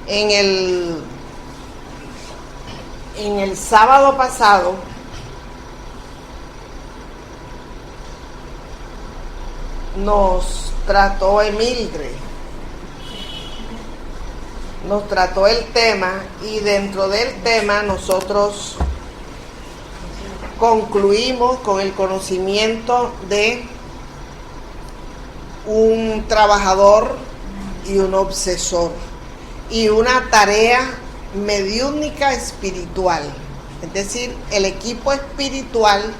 En el sábado pasado nos trató Emildre, nos trató el tema, y dentro del tema nosotros concluimos con el conocimiento de un trabajador y un obsesor y una tarea mediúnica espiritual, es decir, el equipo espiritual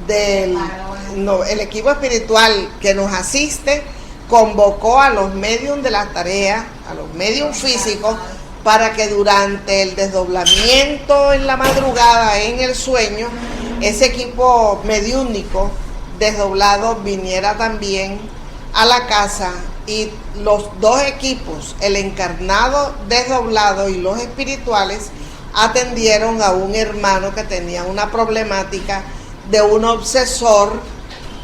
el equipo espiritual que nos asiste convocó a los medium de la tarea, a los medium físicos, para que durante el desdoblamiento en la madrugada, en el sueño, ese equipo mediúnico desdoblado viniera también a la casa, y los dos equipos, el encarnado desdoblado y los espirituales, atendieron a un hermano que tenía una problemática de un obsesor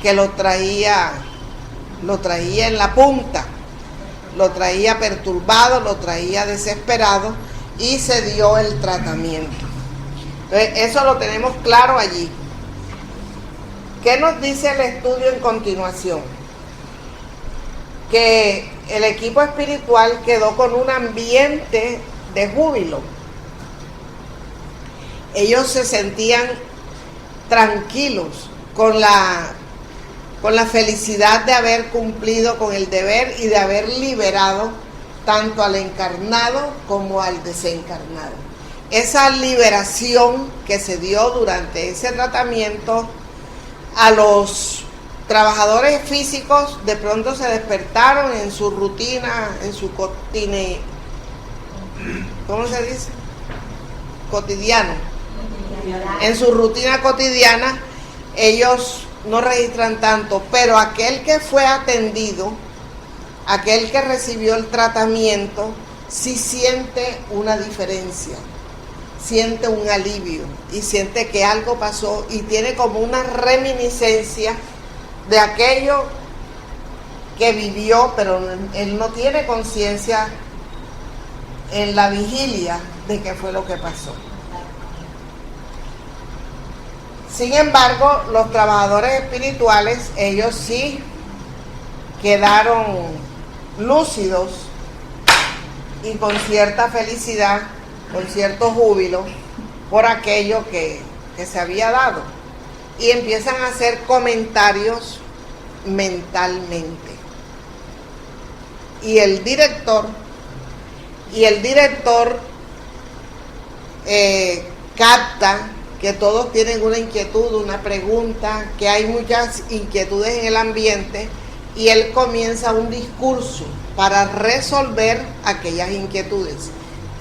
que lo traía en la punta, lo traía perturbado, lo traía desesperado, y se dio el tratamiento. Entonces, eso lo tenemos claro allí. ¿Qué nos dice el estudio en continuación? Que el equipo espiritual quedó con un ambiente de júbilo. Ellos se sentían tranquilos con la felicidad de haber cumplido con el deber y de haber liberado tanto al encarnado como al desencarnado. Esa liberación que se dio durante ese tratamiento, a los trabajadores físicos de pronto se despertaron en su rutina, en su ¿cómo se dice? Cotidiano. En su rutina cotidiana, ellos no registran tanto, pero aquel que fue atendido, aquel que recibió el tratamiento, sí siente una diferencia, siente un alivio y siente que algo pasó, y tiene como una reminiscencia de aquello que vivió, pero él no tiene conciencia en la vigilia de qué fue lo que pasó. Sin embargo, los trabajadores espirituales, ellos sí quedaron lúcidos y con cierta felicidad, con cierto júbilo por aquello que se había dado, y empiezan a hacer comentarios mentalmente. Y el director capta que todos tienen una inquietud, una pregunta, que hay muchas inquietudes en el ambiente, y él comienza un discurso para resolver aquellas inquietudes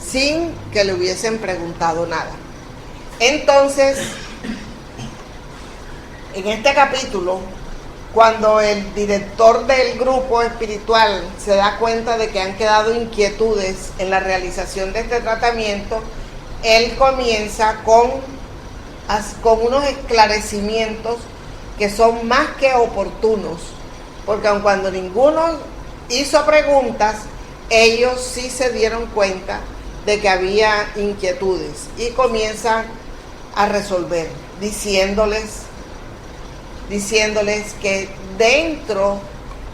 sin que le hubiesen preguntado nada. Entonces, en este capítulo, cuando el director del grupo espiritual se da cuenta de que han quedado inquietudes en la realización de este tratamiento, él comienza con unos esclarecimientos que son más que oportunos, porque aun cuando ninguno hizo preguntas, ellos sí se dieron cuenta de que había inquietudes, y comienzan a resolver, diciéndoles que dentro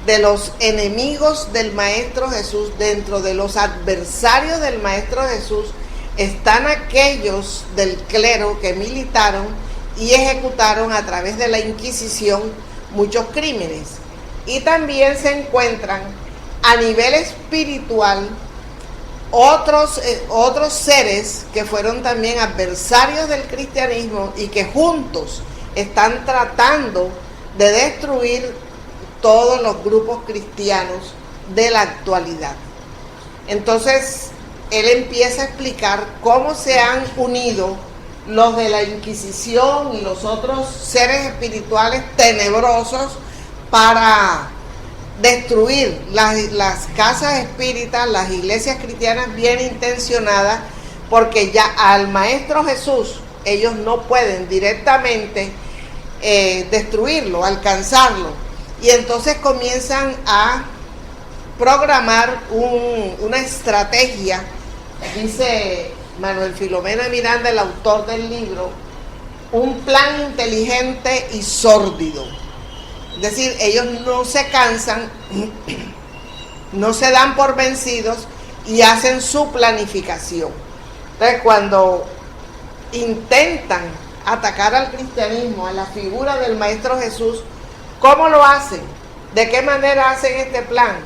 de los enemigos del Maestro Jesús, dentro de los adversarios del Maestro Jesús, están aquellos del clero que militaron y ejecutaron a través de la Inquisición muchos crímenes. Y también se encuentran a nivel espiritual otros seres que fueron también adversarios del cristianismo y que juntos están tratando de destruir todos los grupos cristianos de la actualidad. Entonces, él empieza a explicar cómo se han unido los de la Inquisición y los otros seres espirituales tenebrosos para destruir las casas espíritas, las iglesias cristianas bien intencionadas, porque ya al Maestro Jesús ellos no pueden directamente destruirlo, alcanzarlo, y entonces comienzan a programar una estrategia, dice Manuel Filomeno de Miranda, el autor del libro, un plan inteligente y sórdido. Es decir, ellos no se cansan, no se dan por vencidos y hacen su planificación. Entonces, cuando intentan atacar al cristianismo, a la figura del Maestro Jesús, ¿cómo lo hacen? ¿De qué manera hacen este plan?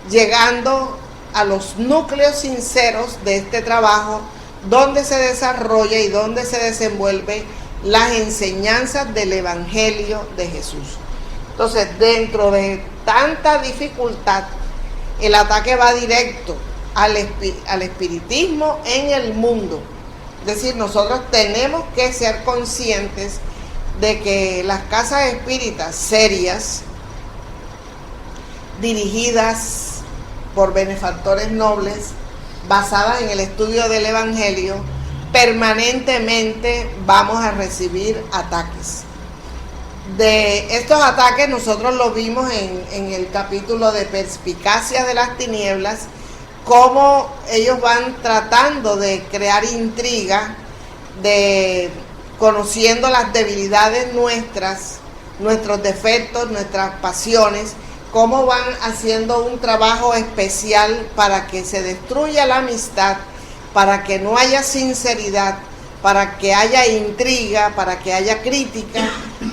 Llegando a los núcleos sinceros de este trabajo, donde se desarrolla y donde se desenvuelve las enseñanzas del Evangelio de Jesús. Entonces, dentro de tanta dificultad, el ataque va directo al espiritismo en el mundo. Es decir, nosotros tenemos que ser conscientes de que las casas espíritas serias, dirigidas por benefactores nobles, basadas en el estudio del Evangelio, permanentemente vamos a recibir ataques. De estos ataques nosotros lo vimos en el capítulo de Perspicacia de las Tinieblas, cómo ellos van tratando de crear intriga, de conociendo las debilidades nuestras, nuestros defectos, nuestras pasiones, cómo van haciendo un trabajo especial para que se destruya la amistad, para que no haya sinceridad, para que haya intriga, para que haya crítica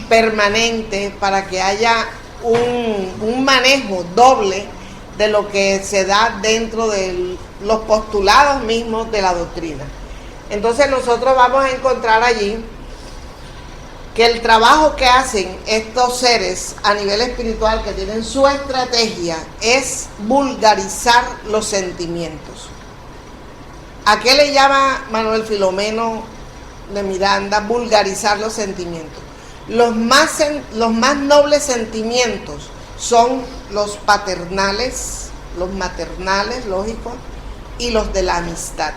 permanente, para que haya un manejo doble de lo que se da dentro de los postulados mismos de la doctrina. Entonces nosotros vamos a encontrar allí que el trabajo que hacen estos seres a nivel espiritual, que tienen su estrategia, es vulgarizar los sentimientos. ¿A qué le llama Manuel Filomeno de Miranda vulgarizar los sentimientos? Los más nobles sentimientos son los paternales, los maternales, lógico, y los de la amistad.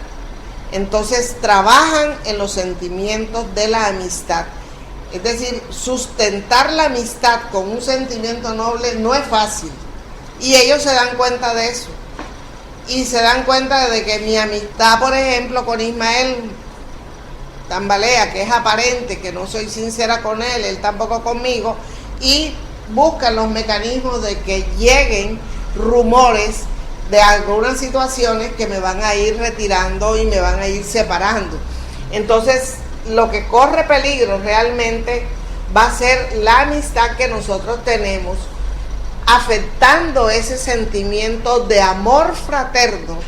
Entonces trabajan en los sentimientos de la amistad. Es decir, sustentar la amistad con un sentimiento noble no es fácil. Y ellos se dan cuenta de eso. Y se dan cuenta de que mi amistad, por ejemplo, con Ismael tambalea, que es aparente, que no soy sincera con él tampoco conmigo, y buscan los mecanismos de que lleguen rumores de algunas situaciones que me van a ir retirando y me van a ir separando. Entonces, lo que corre peligro realmente va a ser la amistad que nosotros tenemos, afectando ese sentimiento de amor fraterno,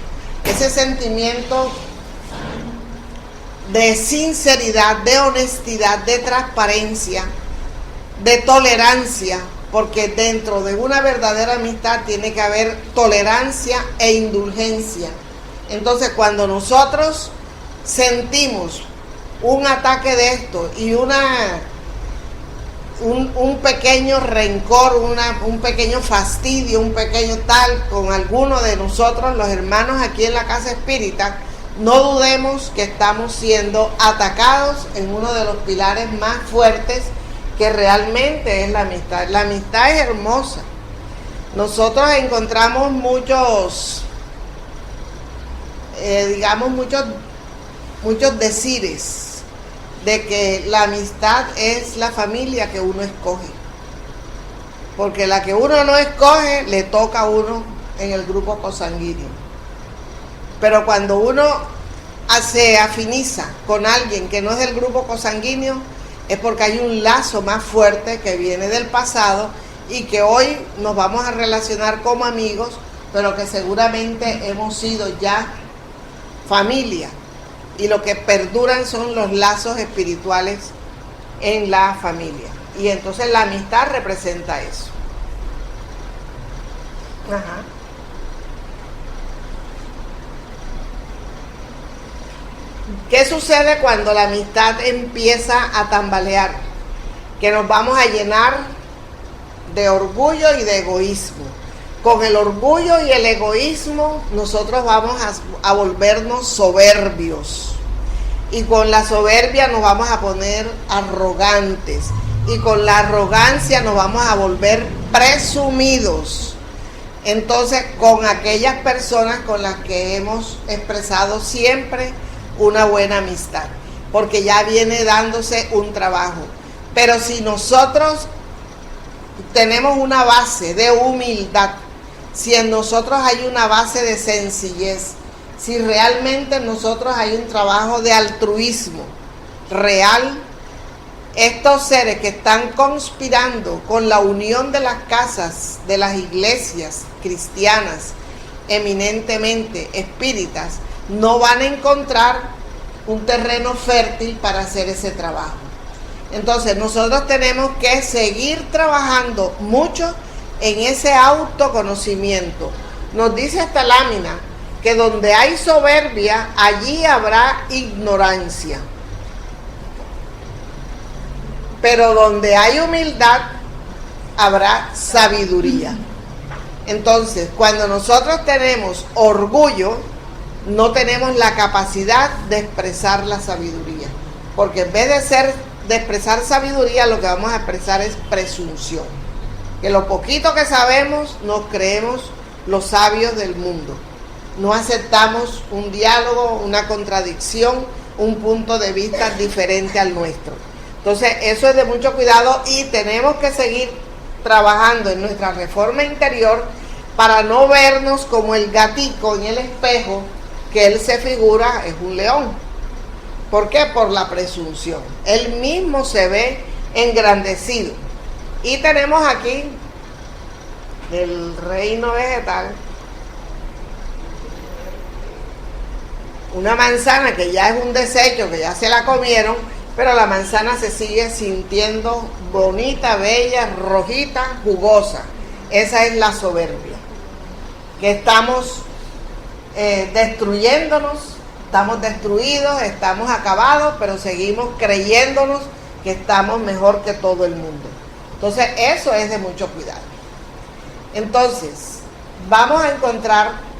ese sentimiento de sinceridad, de honestidad, de transparencia, de tolerancia, porque dentro de una verdadera amistad tiene que haber tolerancia e indulgencia. Entonces, cuando nosotros sentimos un ataque de esto y un pequeño rencor, un pequeño fastidio, un pequeño tal con alguno de nosotros, los hermanos aquí en la casa espírita, no dudemos que estamos siendo atacados en uno de los pilares más fuertes que realmente es la amistad. La amistad es hermosa. Nosotros encontramos muchos decires de que la amistad es la familia que uno escoge, porque la que uno no escoge le toca a uno en el grupo consanguíneo. Pero cuando uno se afiniza con alguien que no es del grupo consanguíneo, es porque hay un lazo más fuerte que viene del pasado y que hoy nos vamos a relacionar como amigos, pero que seguramente hemos sido ya familia. Y lo que perduran son los lazos espirituales en la familia. Y entonces la amistad representa eso. Ajá. ¿Qué sucede cuando la amistad empieza a tambalear? Que nos vamos a llenar de orgullo y de egoísmo. Con el orgullo y el egoísmo nosotros vamos a volvernos soberbios. Y con la soberbia nos vamos a poner arrogantes. Y con la arrogancia nos vamos a volver presumidos. entonces con aquellas personas con las que hemos expresado siempre una buena amistad, porque ya viene dándose un trabajo. Pero si nosotros tenemos una base de humildad, si en nosotros hay una base de sencillez, si realmente en nosotros hay un trabajo de altruismo real, estos seres que están conspirando con la unión de las casas, de las iglesias cristianas, eminentemente espíritas, no van a encontrar un terreno fértil para hacer ese trabajo. Entonces nosotros tenemos que seguir trabajando mucho en ese autoconocimiento. Nos dice esta lámina que donde hay soberbia, allí habrá ignorancia. Pero donde hay humildad, habrá sabiduría. Entonces, cuando nosotros tenemos orgullo, no tenemos la capacidad de expresar la sabiduría. Porque en vez de expresar sabiduría, lo que vamos a expresar es presunción. Que lo poquito que sabemos, nos creemos los sabios del mundo. No aceptamos un diálogo, una contradicción, un punto de vista diferente al nuestro. Entonces, eso es de mucho cuidado y tenemos que seguir trabajando en nuestra reforma interior para no vernos como el gatico en el espejo, que él se figura es un león. ¿Por qué? Por la presunción. Él mismo se ve engrandecido. Y tenemos aquí el reino vegetal una manzana que ya es un desecho, que ya se la comieron, pero la manzana se sigue sintiendo bonita, bella, rojita, jugosa. Esa es la soberbia, que estamos destruyéndonos, estamos destruidos, estamos acabados, pero seguimos creyéndonos que estamos mejor que todo el mundo. Entonces eso es de mucho cuidado. Entonces vamos a encontrar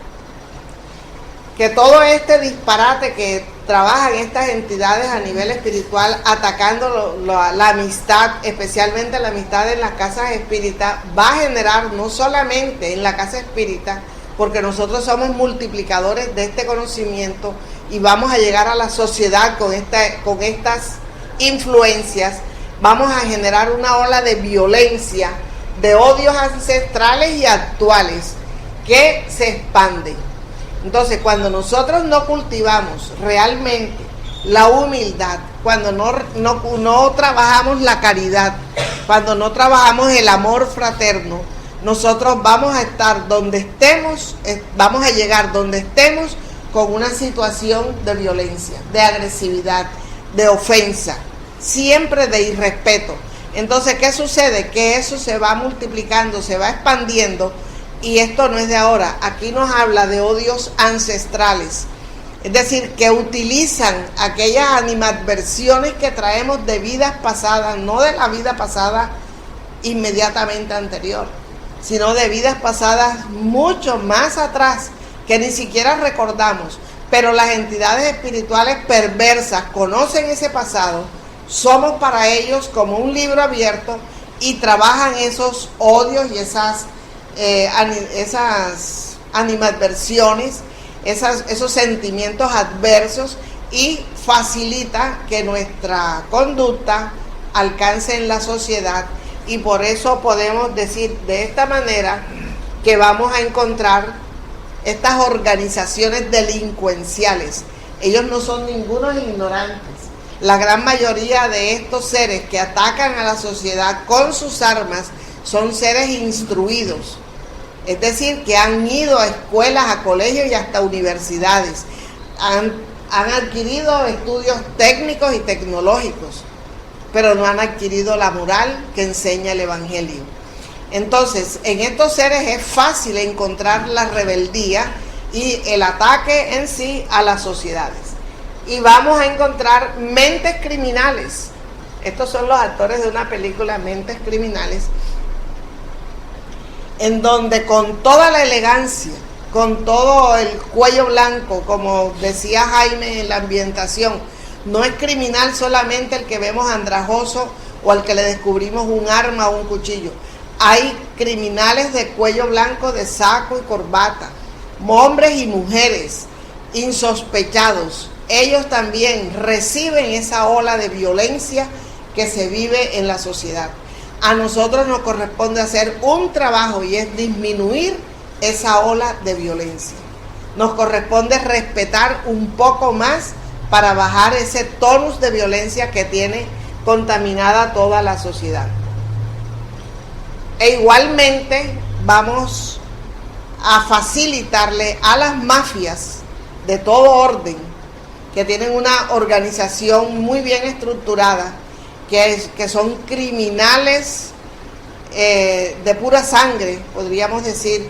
que todo este disparate que trabajan estas entidades a nivel espiritual, atacando la amistad, especialmente la amistad en las casas espíritas, va a generar no solamente en la casa espírita, porque nosotros somos multiplicadores de este conocimiento y vamos a llegar a la sociedad con estas influencias, vamos a generar una ola de violencia, de odios ancestrales y actuales que se expanden. Entonces, cuando nosotros no cultivamos realmente la humildad, cuando no trabajamos la caridad, cuando no trabajamos el amor fraterno, nosotros vamos a estar donde estemos, vamos a llegar donde estemos con una situación de violencia, de agresividad, de ofensa, siempre de irrespeto. Entonces, ¿qué sucede? Que eso se va multiplicando, se va expandiendo. Y esto no es de ahora, aquí nos habla de odios ancestrales, es decir, que utilizan aquellas animadversiones que traemos de vidas pasadas, no de la vida pasada inmediatamente anterior, sino de vidas pasadas mucho más atrás, que ni siquiera recordamos, pero las entidades espirituales perversas conocen ese pasado, somos para ellos como un libro abierto y trabajan esos odios y esas animadversiones, esos sentimientos adversos, y facilita que nuestra conducta alcance en la sociedad. Y por eso podemos decir de esta manera que vamos a encontrar estas organizaciones delincuenciales. Ellos no son ningunos ignorantes. La gran mayoría de estos seres que atacan a la sociedad con sus armas son seres instruidos, es decir, que han ido a escuelas, a colegios y hasta universidades, han adquirido estudios técnicos y tecnológicos, pero no han adquirido la moral que enseña el Evangelio. Entonces, en estos seres es fácil encontrar la rebeldía y el ataque en sí a las sociedades. Y vamos a encontrar mentes criminales. Estos son los actores de una película, Mentes Criminales, en donde con toda la elegancia, con todo el cuello blanco, como decía Jaime en la ambientación, no es criminal solamente el que vemos andrajoso o al que le descubrimos un arma o un cuchillo. hay criminales de cuello blanco, de saco y corbata, hombres y mujeres insospechados. Ellos también reciben esa ola de violencia que se vive en la sociedad. A nosotros nos corresponde hacer un trabajo y es disminuir esa ola de violencia. Nos corresponde respetar un poco más para bajar ese tonus de violencia que tiene contaminada toda la sociedad. E igualmente vamos a facilitarle a las mafias de todo orden, que tienen una organización muy bien estructurada, que son criminales de pura sangre, podríamos decir,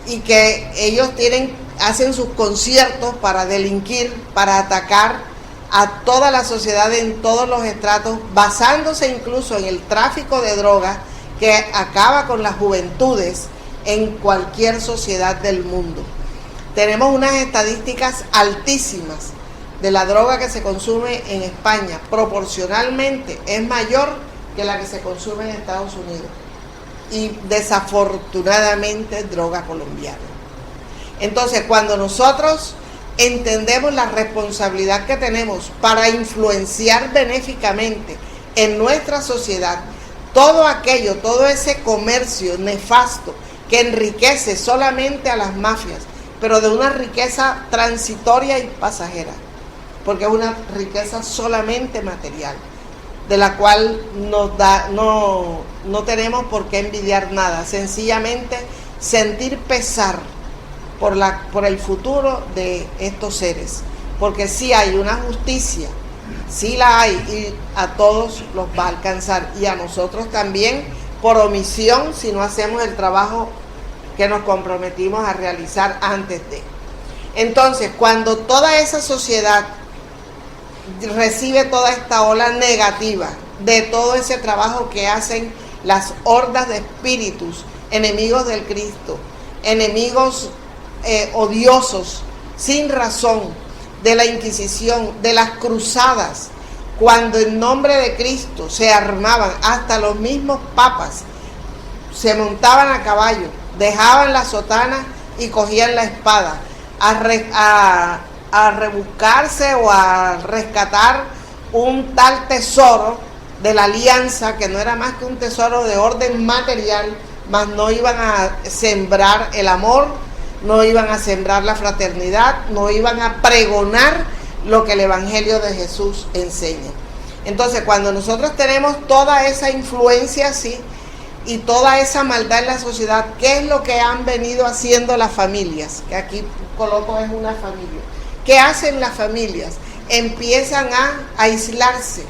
y que ellos hacen sus conciertos para delinquir, para atacar a toda la sociedad en todos los estratos, basándose incluso en el tráfico de drogas que acaba con las juventudes en cualquier sociedad del mundo. Tenemos unas estadísticas altísimas de la droga que se consume en España. Proporcionalmente es mayor que la que se consume en Estados Unidos. Y desafortunadamente droga colombiana. Entonces, cuando nosotros entendemos la responsabilidad que tenemos para influenciar benéficamente en nuestra sociedad, todo ese comercio nefasto que enriquece solamente a las mafias, pero de una riqueza transitoria y pasajera, porque es una riqueza solamente material, de la cual no tenemos por qué envidiar nada, sencillamente sentir pesar por el futuro de estos seres, porque sí hay una justicia, sí la hay, y a todos los va a alcanzar, y a nosotros también por omisión si no hacemos el trabajo que nos comprometimos a realizar antes de. Entonces, cuando toda esa sociedad recibe toda esta ola negativa de todo ese trabajo que hacen las hordas de espíritus, enemigos del Cristo, enemigos odiosos, sin razón, de la Inquisición, de las cruzadas, cuando en nombre de Cristo se armaban, hasta los mismos papas se montaban a caballo, dejaban la sotana y cogían la espada a rebuscarse o a rescatar un tal tesoro de la alianza, que no era más que un tesoro de orden material, mas no iban a sembrar el amor, no iban a sembrar la fraternidad, no iban a pregonar lo que el Evangelio de Jesús enseña. Entonces, cuando nosotros tenemos toda esa influencia así y toda esa maldad en la sociedad, ¿qué es lo que han venido haciendo las familias? Que aquí coloco es una familia. ¿Qué hacen las familias? Empiezan a aislarse,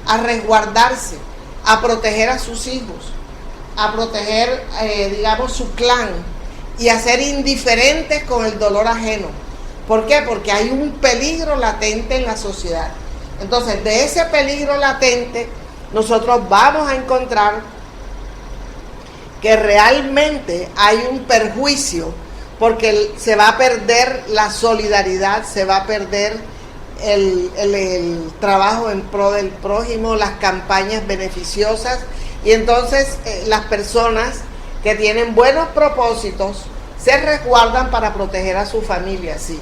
a resguardarse, a proteger a sus hijos, a proteger, su clan, y a ser indiferentes con el dolor ajeno. ¿Por qué? Porque hay un peligro latente en la sociedad. Entonces, de ese peligro latente, nosotros vamos a encontrar que realmente hay un perjuicio, porque se va a perder la solidaridad, se va a perder el trabajo en pro del prójimo, las campañas beneficiosas, y entonces las personas que tienen buenos propósitos se resguardan para proteger a su familia, sí,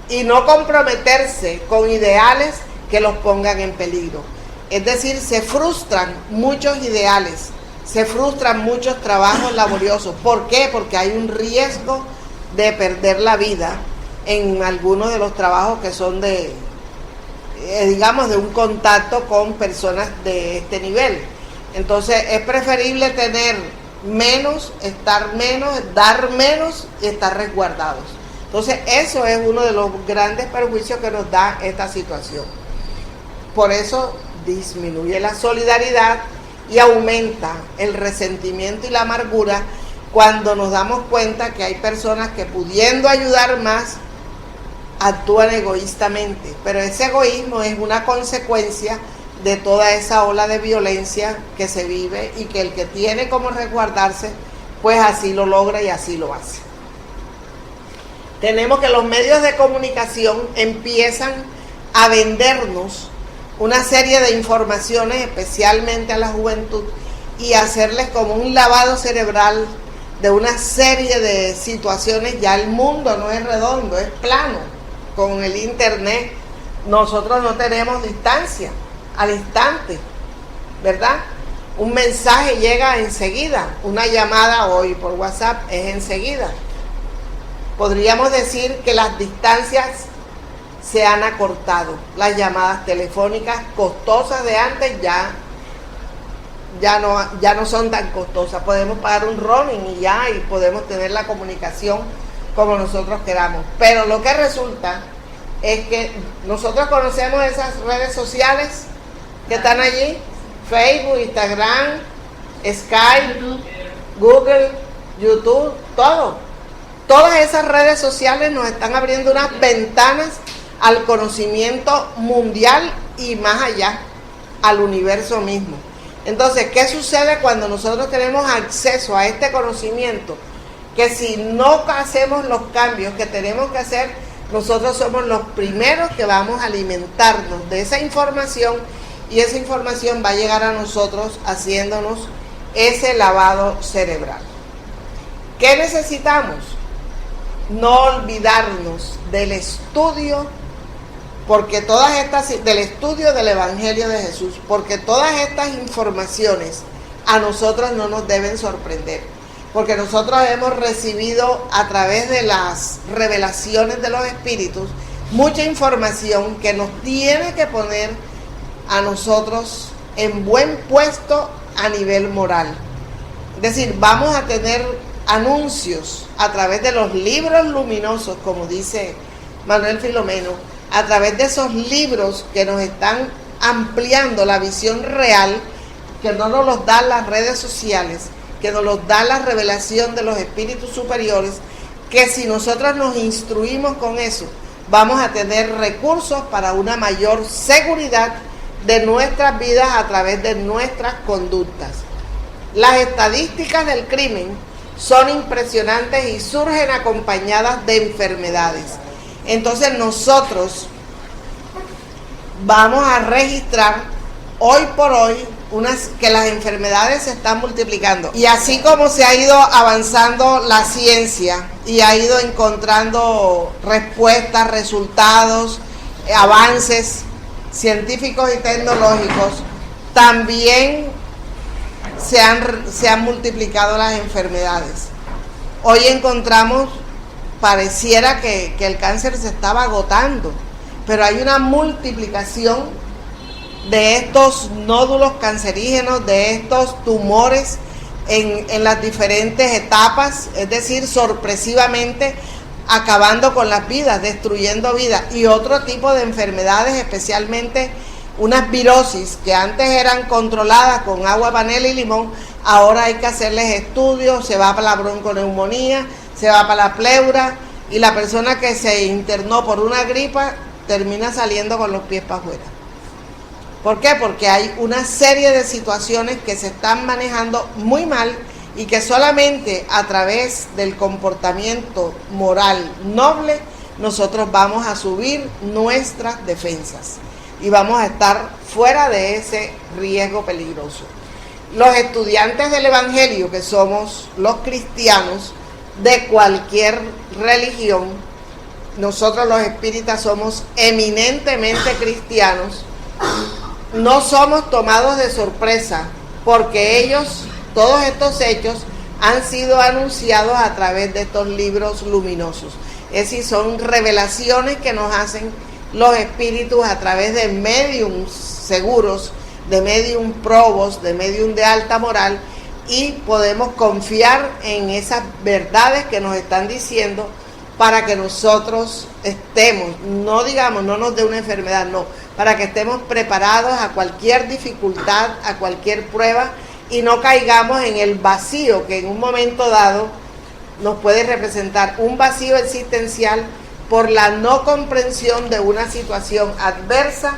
y no comprometerse con ideales que los pongan en peligro. Es decir, se frustran muchos ideales, se frustran muchos trabajos laboriosos. ¿Por qué? Porque hay un riesgo de perder la vida en algunos de los trabajos que son de un contacto con personas de este nivel. Entonces, es preferible tener menos, estar menos, dar menos y estar resguardados. Entonces, eso es uno de los grandes perjuicios que nos da esta situación. Por eso disminuye la solidaridad y aumenta el resentimiento y la amargura cuando nos damos cuenta que hay personas que, pudiendo ayudar más, actúan egoístamente. Pero ese egoísmo es una consecuencia de toda esa ola de violencia que se vive, y que el que tiene como resguardarse, pues así lo logra y así lo hace. Tenemos que los medios de comunicación empiezan a vendernos una serie de informaciones, especialmente a la juventud, y hacerles como un lavado cerebral de una serie de situaciones. Ya el mundo no es redondo, es plano. Con el internet nosotros no tenemos distancia, al instante, ¿verdad? Un mensaje llega enseguida, una llamada hoy por WhatsApp es enseguida. Podríamos decir que las distancias se han acortado. Las llamadas telefónicas costosas de antes ya no son tan costosas. Podemos pagar un roaming y podemos tener la comunicación como nosotros queramos. Pero lo que resulta es que nosotros conocemos esas redes sociales que están allí: Facebook, Instagram, Skype, Google, YouTube, todo. Todas esas redes sociales nos están abriendo unas ventanas al conocimiento mundial y más allá, al universo mismo. Entonces, ¿qué sucede cuando nosotros tenemos acceso a este conocimiento? Que si no hacemos los cambios que tenemos que hacer, nosotros somos los primeros que vamos a alimentarnos de esa información, y esa información va a llegar a nosotros haciéndonos ese lavado cerebral. ¿Qué necesitamos? No olvidarnos del estudio, porque del estudio del Evangelio de Jesús, porque todas estas informaciones a nosotros no nos deben sorprender, porque nosotros hemos recibido a través de las revelaciones de los espíritus mucha información que nos tiene que poner a nosotros en buen puesto a nivel moral. Es decir, vamos a tener anuncios a través de los libros luminosos, como dice Manuel Filomeno, a través de esos libros que nos están ampliando la visión real, que no nos los dan las redes sociales, que nos los da la revelación de los espíritus superiores, que si nosotros nos instruimos con eso, vamos a tener recursos para una mayor seguridad de nuestras vidas a través de nuestras conductas. Las estadísticas del crimen son impresionantes y surgen acompañadas de enfermedades. Entonces nosotros vamos a registrar hoy por hoy que las enfermedades se están multiplicando. Y así como se ha ido avanzando la ciencia y ha ido encontrando respuestas, resultados, avances científicos y tecnológicos, también se han multiplicado las enfermedades. Hoy encontramos, pareciera que el cáncer se estaba agotando, pero hay una multiplicación de estos nódulos cancerígenos, de estos tumores en las diferentes etapas, es decir, sorpresivamente acabando con las vidas, destruyendo vidas, y otro tipo de enfermedades, especialmente unas virosis que antes eran controladas con agua, panela y limón, ahora hay que hacerles estudios, se va para la bronconeumonía, se va para la pleura, y la persona que se internó por una gripa termina saliendo con los pies para afuera. ¿Por qué? Porque hay una serie de situaciones que se están manejando muy mal y que solamente a través del comportamiento moral noble nosotros vamos a subir nuestras defensas y vamos a estar fuera de ese riesgo peligroso. Los estudiantes del Evangelio, que somos los cristianos de cualquier religión, nosotros los espíritas somos eminentemente cristianos, no somos tomados de sorpresa, porque todos estos hechos han sido anunciados a través de estos libros luminosos. Es decir, son revelaciones que nos hacen los espíritus a través de médiums seguros, de médium probos, de médium de alta moral, y podemos confiar en esas verdades que nos están diciendo para que nosotros estemos, no nos dé una enfermedad, no, para que estemos preparados a cualquier dificultad, a cualquier prueba, y no caigamos en el vacío que en un momento dado nos puede representar un vacío existencial por la no comprensión de una situación adversa,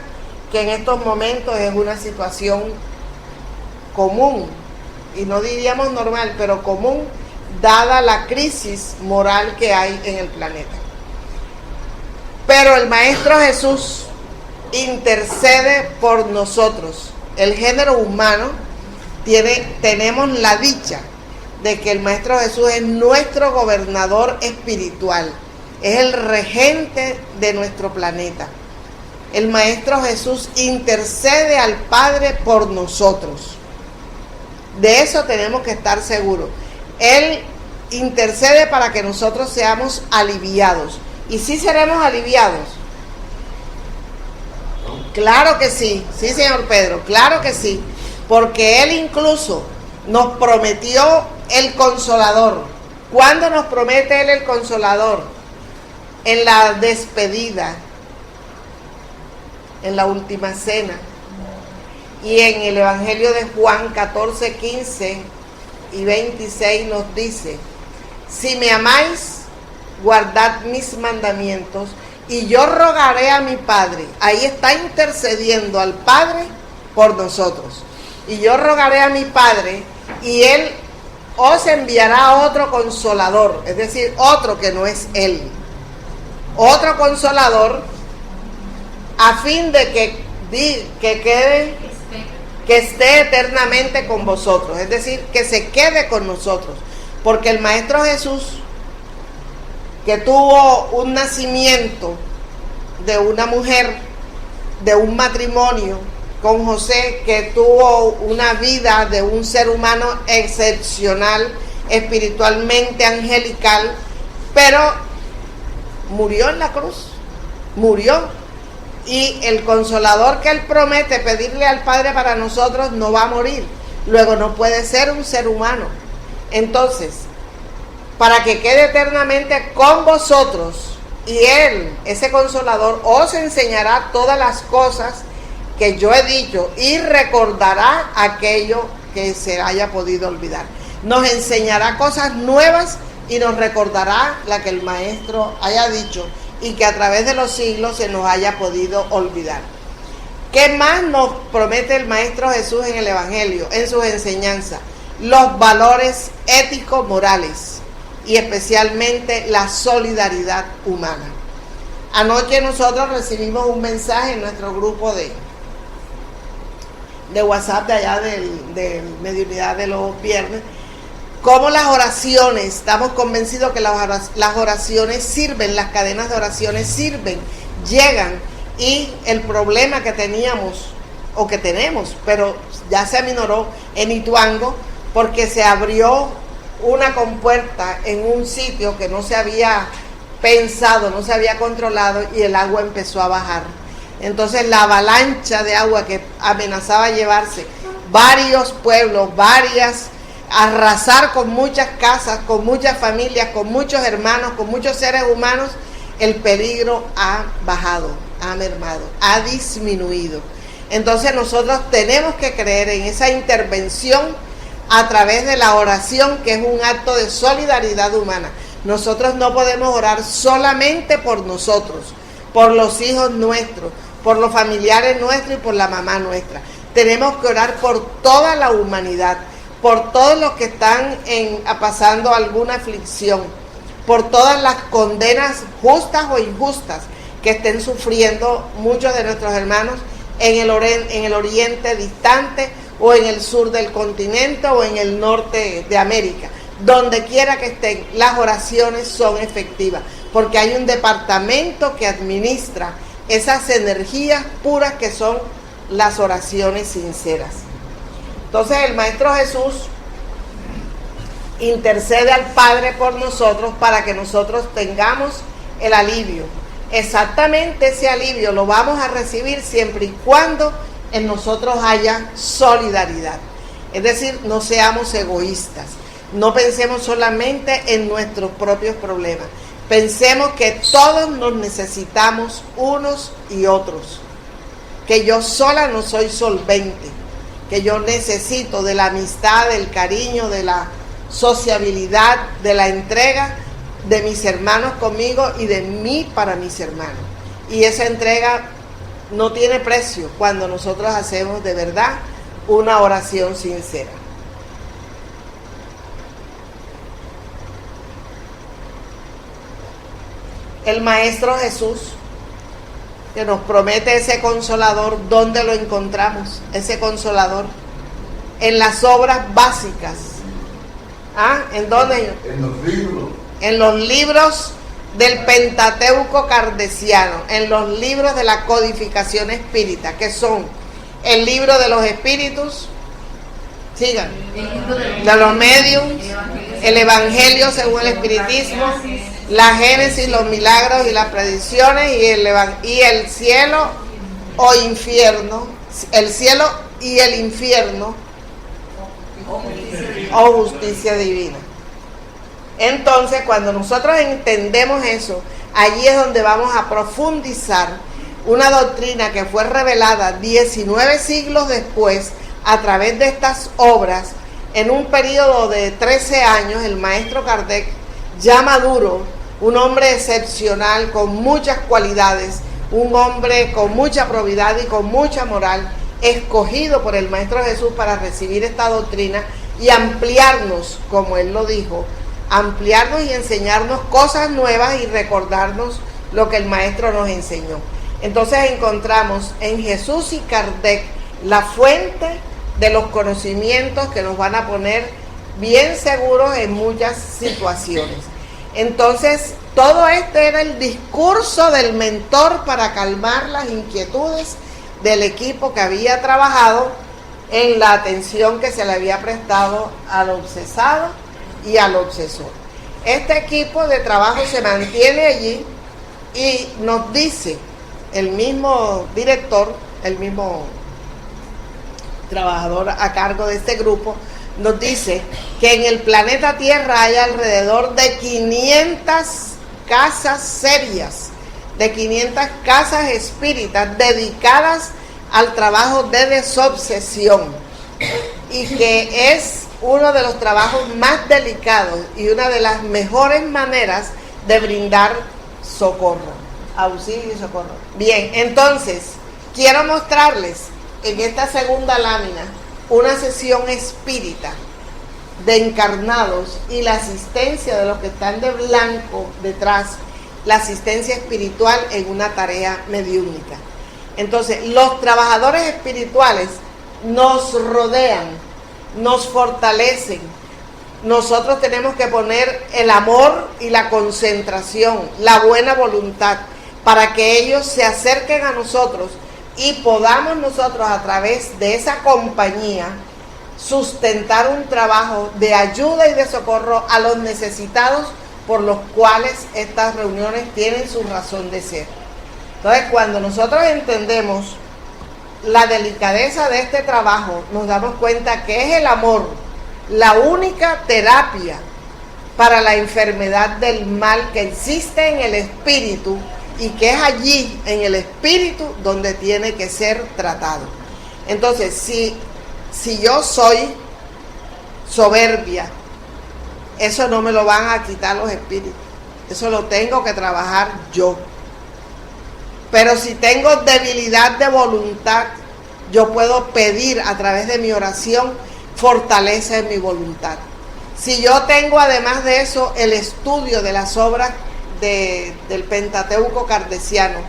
que en estos momentos es una situación común, y no diríamos normal, pero común, dada la crisis moral que hay en el planeta. Pero el Maestro Jesús intercede por nosotros, el género humano, tenemos la dicha de que el Maestro Jesús es nuestro gobernador espiritual, es el regente de nuestro planeta. El Maestro Jesús intercede al Padre por nosotros. De eso tenemos que estar seguros. Él intercede para que nosotros seamos aliviados. ¿Y sí seremos aliviados? Claro que sí, sí, señor Pedro, claro que sí. Porque Él incluso nos prometió el Consolador. ¿Cuándo nos promete Él el Consolador? En la despedida, en la última cena. Y en el Evangelio de Juan 14, 15 y 26 nos dice: si me amáis, guardad mis mandamientos, y yo rogaré a mi Padre. Ahí está intercediendo al Padre por nosotros. Y yo rogaré a mi Padre, y Él os enviará otro Consolador, es decir, otro que no es Él. Otro Consolador, a fin de que esté eternamente con vosotros, es decir, que se quede con nosotros. Porque el Maestro Jesús, que tuvo un nacimiento de una mujer, de un matrimonio con José, que tuvo una vida de un ser humano excepcional, espiritualmente angelical, pero murió en la cruz, murió. Y el Consolador que Él promete pedirle al Padre para nosotros no va a morir. Luego no puede ser un ser humano. Entonces, para que quede eternamente con vosotros, y Él, ese Consolador, os enseñará todas las cosas que yo he dicho y recordará aquello que se haya podido olvidar. Nos enseñará cosas nuevas y nos recordará la que el Maestro haya dicho y que a través de los siglos se nos haya podido olvidar. ¿Qué más nos promete el Maestro Jesús en el Evangelio, en sus enseñanzas? Los valores éticos morales y especialmente la solidaridad humana. Anoche nosotros recibimos un mensaje en nuestro grupo de WhatsApp de allá de Mediunidad de los viernes, cómo las oraciones, estamos convencidos que las oraciones sirven, las cadenas de oraciones sirven, llegan, y el problema que teníamos, o que tenemos, pero ya se aminoró en Ituango, porque se abrió una compuerta en un sitio que no se había pensado, no se había controlado, y el agua empezó a bajar. Entonces la avalancha de agua que amenazaba llevarse varios pueblos, arrasar con muchas casas, con muchas familias, con muchos hermanos, con muchos seres humanos, el peligro ha bajado, ha mermado, ha disminuido. Entonces nosotros tenemos que creer en esa intervención a través de la oración, que es un acto de solidaridad humana. Nosotros no podemos orar solamente por nosotros, por los hijos nuestros, por los familiares nuestros y por la mamá nuestra. Tenemos que orar por toda la humanidad, por todos los que están pasando alguna aflicción, por todas las condenas justas o injustas que estén sufriendo muchos de nuestros hermanos en el oriente distante, o en el sur del continente, o en el norte de América. Donde quiera que estén, las oraciones son efectivas, porque hay un departamento que administra esas energías puras que son las oraciones sinceras. Entonces el Maestro Jesús intercede al Padre por nosotros para que nosotros tengamos el alivio. Exactamente ese alivio lo vamos a recibir siempre y cuando en nosotros haya solidaridad. Es decir, no seamos egoístas, no pensemos solamente en nuestros propios problemas. Pensemos que todos nos necesitamos unos y otros, que yo sola no soy solvente, que yo necesito de la amistad, del cariño, de la sociabilidad, de la entrega de mis hermanos conmigo y de mí para mis hermanos. Y esa entrega no tiene precio cuando nosotros hacemos de verdad una oración sincera. El Maestro Jesús, que nos promete ese Consolador, ¿dónde lo encontramos? Ese Consolador en las obras básicas. ¿Ah? ¿En dónde? En los libros. En los libros del Pentateuco Kardeciano, en los libros de la codificación espírita, que son el libro de los espíritus, sigan, de los mediums, el Evangelio según el espiritismo, la Génesis, los milagros y las predicciones, y el cielo o infierno, el cielo y el infierno o justicia divina. Entonces, cuando nosotros entendemos eso, allí es donde vamos a profundizar una doctrina que fue revelada 19 siglos después a través de estas obras. En un periodo de 13 años, el maestro Kardec, ya maduro, un hombre excepcional con muchas cualidades, un hombre con mucha probidad y con mucha moral, escogido por el Maestro Jesús para recibir esta doctrina y ampliarnos, como él lo dijo, ampliarnos y enseñarnos cosas nuevas y recordarnos lo que el Maestro nos enseñó. Entonces encontramos en Jesús y Kardec la fuente de los conocimientos que nos van a poner bien seguros en muchas situaciones. Entonces, todo este era el discurso del mentor para calmar las inquietudes del equipo que había trabajado en la atención que se le había prestado al obsesado y al obsesor. Este equipo de trabajo se mantiene allí y nos dice el mismo director, el mismo trabajador a cargo de este grupo, nos dice que en el planeta Tierra hay alrededor de 500 casas serias, de 500 casas espíritas dedicadas al trabajo de desobsesión, y que es uno de los trabajos más delicados y una de las mejores maneras de brindar socorro, auxilio y socorro. Bien, entonces quiero mostrarles en esta segunda lámina una sesión espírita de encarnados y la asistencia de los que están de blanco detrás, la asistencia espiritual en una tarea mediúnica. Entonces, los trabajadores espirituales nos rodean, nos fortalecen. Nosotros tenemos que poner el amor y la concentración, la buena voluntad, para que ellos se acerquen a nosotros y podamos nosotros, a través de esa compañía, sustentar un trabajo de ayuda y de socorro a los necesitados, por los cuales estas reuniones tienen su razón de ser. Entonces, cuando nosotros entendemos la delicadeza de este trabajo, nos damos cuenta que es el amor la única terapia para la enfermedad del mal que existe en el espíritu, y que es allí, en el espíritu, donde tiene que ser tratado. Entonces, si yo soy soberbia, eso no me lo van a quitar los espíritus, eso lo tengo que trabajar yo. Pero si tengo debilidad de voluntad, yo puedo pedir a través de mi oración fortaleza en mi voluntad. Si yo tengo además de eso el estudio de las obras del Pentateuco Kardeciano,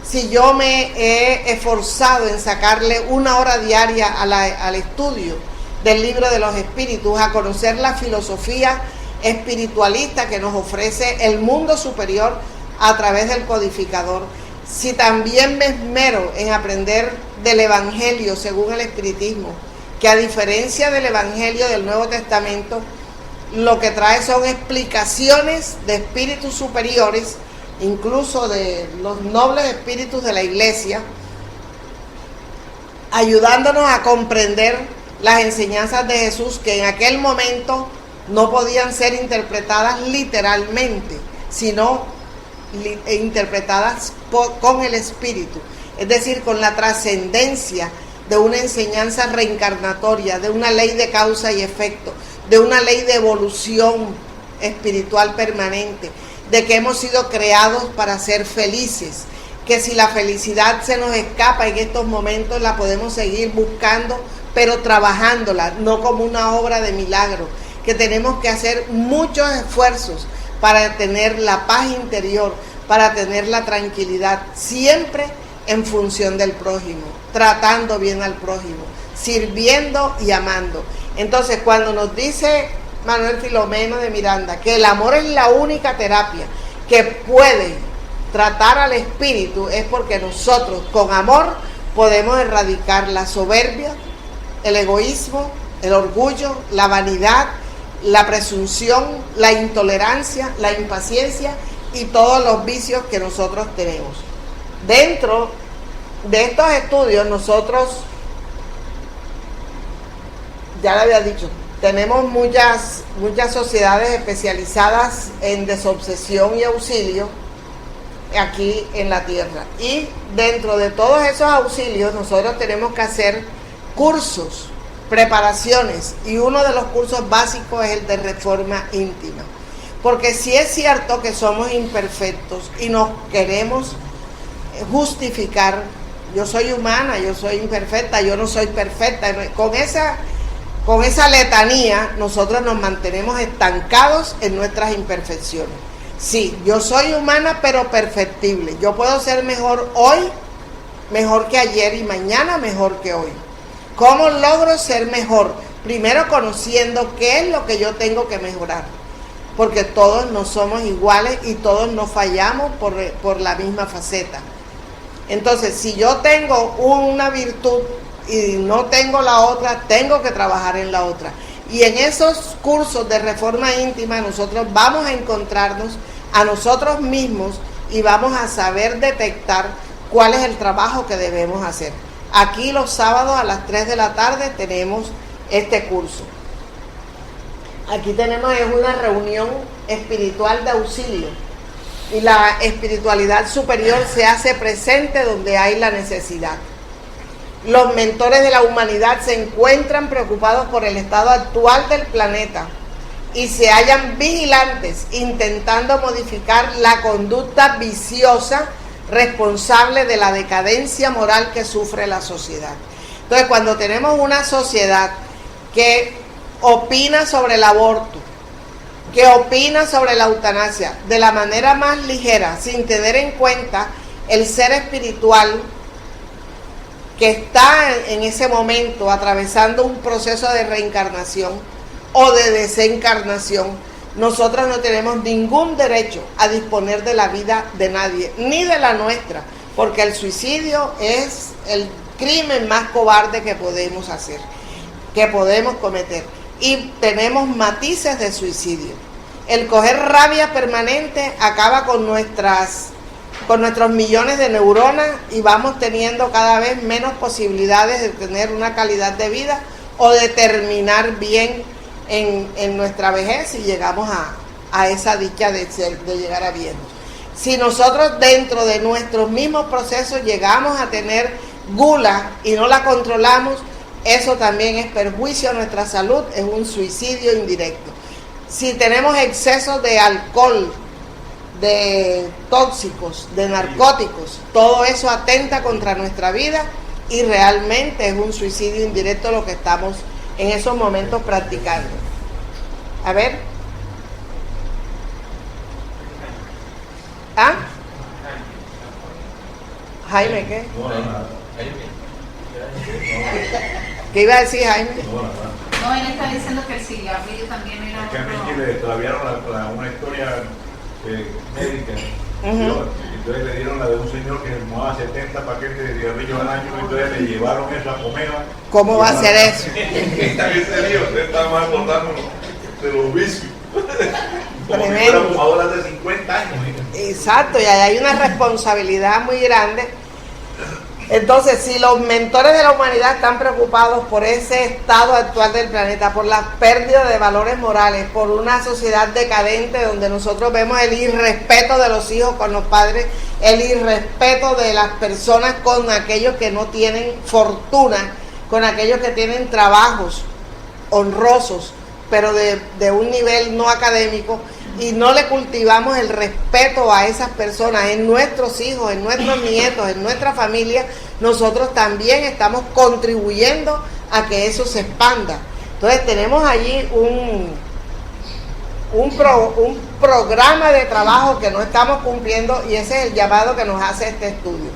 si yo me he esforzado en sacarle una hora diaria al estudio del libro de los espíritus, a conocer la filosofía espiritualista que nos ofrece el mundo superior a través del codificador, si también me esmero en aprender del Evangelio según el espiritismo, que a diferencia del Evangelio del Nuevo Testamento, lo que trae son explicaciones de espíritus superiores, incluso de los nobles espíritus de la iglesia, ayudándonos a comprender las enseñanzas de Jesús, que en aquel momento no podían ser interpretadas literalmente, sino interpretadas con el espíritu, es decir, con la trascendencia de una enseñanza reencarnatoria, de una ley de causa y efecto, de una ley de evolución espiritual permanente, de que hemos sido creados para ser felices, que si la felicidad se nos escapa en estos momentos, la podemos seguir buscando, pero trabajándola, no como una obra de milagro, que tenemos que hacer muchos esfuerzos para tener la paz interior, para tener la tranquilidad, siempre en función del prójimo, tratando bien al prójimo, sirviendo y amando. Entonces, cuando nos dice Manuel Filomeno de Miranda que el amor es la única terapia que puede tratar al espíritu, es porque nosotros con amor podemos erradicar la soberbia, el egoísmo, el orgullo, la vanidad, la presunción, la intolerancia, la impaciencia y todos los vicios que nosotros tenemos. Dentro de estos estudios nosotros, ya le había dicho, tenemos muchas sociedades especializadas en desobsesión y auxilio aquí en la tierra. Y dentro de todos esos auxilios nosotros tenemos que hacer cursos, preparaciones, y uno de los cursos básicos es el de reforma íntima. Porque sí es cierto que somos imperfectos y nos queremos justificar. Yo soy humana, yo soy imperfecta, yo no soy perfecta. Con esa letanía nosotros nos mantenemos estancados en nuestras imperfecciones. Sí, yo soy humana pero perfectible. Yo puedo ser mejor hoy, mejor que ayer, y mañana mejor que hoy. ¿Cómo logro ser mejor? Primero conociendo qué es lo que yo tengo que mejorar. Porque todos no somos iguales y todos no fallamos por la misma faceta. Entonces, si yo tengo una virtud y no tengo la otra, tengo que trabajar en la otra. Y en esos cursos de reforma íntima nosotros vamos a encontrarnos a nosotros mismos y vamos a saber detectar cuál es el trabajo que debemos hacer. Aquí los sábados a las 3 de la tarde tenemos este curso. Aquí tenemos una reunión espiritual de auxilio y la espiritualidad superior se hace presente donde hay la necesidad. Los mentores de la humanidad se encuentran preocupados por el estado actual del planeta y se hallan vigilantes intentando modificar la conducta viciosa responsable de la decadencia moral que sufre la sociedad. Entonces, cuando tenemos una sociedad que opina sobre el aborto, que opina sobre la eutanasia de la manera más ligera, sin tener en cuenta el ser espiritual que está en ese momento atravesando un proceso de reencarnación o de desencarnación, nosotros no tenemos ningún derecho a disponer de la vida de nadie, ni de la nuestra, porque el suicidio es el crimen más cobarde que podemos hacer, que podemos cometer. Y tenemos matices de suicidio. El coger rabia permanente acaba con nuestros millones de neuronas y vamos teniendo cada vez menos posibilidades de tener una calidad de vida o de terminar bien en nuestra vejez y llegamos a esa dicha de llegar a viejos. Si nosotros dentro de nuestros mismos procesos llegamos a tener gula y no la controlamos, eso también es perjuicio a nuestra salud, es un suicidio indirecto. Si tenemos excesos de alcohol, de tóxicos, de narcóticos, todo eso atenta contra nuestra vida y realmente es un suicidio indirecto lo que estamos en esos momentos practicando. A ver. ¿Ah? Jaime, ¿qué? ¿Qué iba a decir Jaime? No, él está diciendo que el cigarrillo también era que a mí que todavía era una historia médica. Entonces le dieron la de un señor que fumaba 70 paquetes de cigarrillos al año, entonces le llevaron eso a comer. ¿Cómo va a ser eso? Ese lío, usted está más acordando de los vicios. Como si fuera fumadora de 50 años. Exacto, y ahí hay una responsabilidad muy grande. Entonces, si los mentores de la humanidad están preocupados por ese estado actual del planeta, por la pérdida de valores morales, por una sociedad decadente donde nosotros vemos el irrespeto de los hijos con los padres, el irrespeto de las personas con aquellos que no tienen fortuna, con aquellos que tienen trabajos honrosos, pero de un nivel no académico, y no le cultivamos el respeto a esas personas en nuestros hijos, en nuestros nietos, en nuestra familia, nosotros también estamos contribuyendo a que eso se expanda. Entonces tenemos allí un programa de trabajo que no estamos cumpliendo y ese es el llamado que nos hace este estudio.